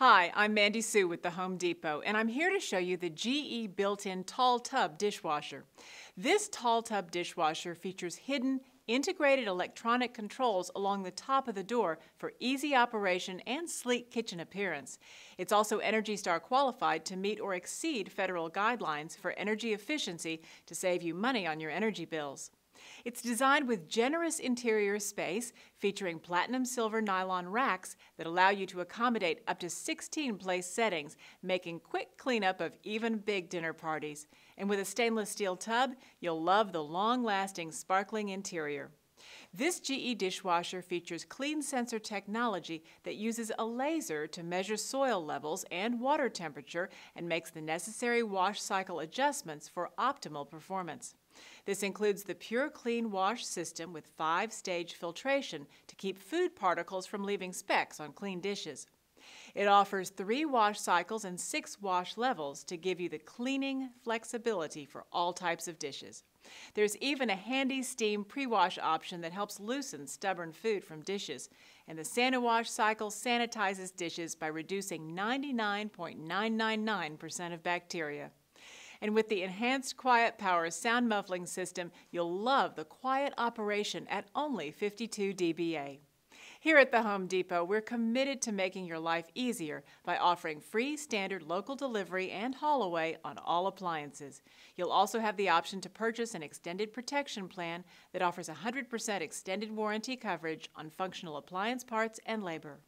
Hi, I'm Mandy Sue with the Home Depot, and I'm here to show you the GE built-in tall tub dishwasher. This tall tub dishwasher features hidden, integrated electronic controls along the top of the door for easy operation and sleek kitchen appearance. It's also ENERGY STAR qualified to meet or exceed federal guidelines for energy efficiency to save you money on your energy bills. It's designed with generous interior space, featuring platinum silver nylon racks that allow you to accommodate up to 16 place settings, making quick cleanup of even big dinner parties. And with a stainless steel tub, you'll love the long-lasting, sparkling interior. This GE dishwasher features clean sensor technology that uses a laser to measure soil levels and water temperature and makes the necessary wash cycle adjustments for optimal performance. This includes the Pure Clean Wash system with 5-stage filtration to keep food particles from leaving specks on clean dishes. It offers 3 wash cycles and 6 wash levels to give you the cleaning flexibility for all types of dishes. There's even a handy steam pre-wash option that helps loosen stubborn food from dishes. And the SaniWash cycle sanitizes dishes by reducing 99.999% of bacteria. And with the enhanced Quiet Power sound muffling system, you'll love the quiet operation at only 52 dBA. Here at the Home Depot, we're committed to making your life easier by offering free standard local delivery and haul away on all appliances. You'll also have the option to purchase an extended protection plan that offers 100% extended warranty coverage on functional appliance parts and labor.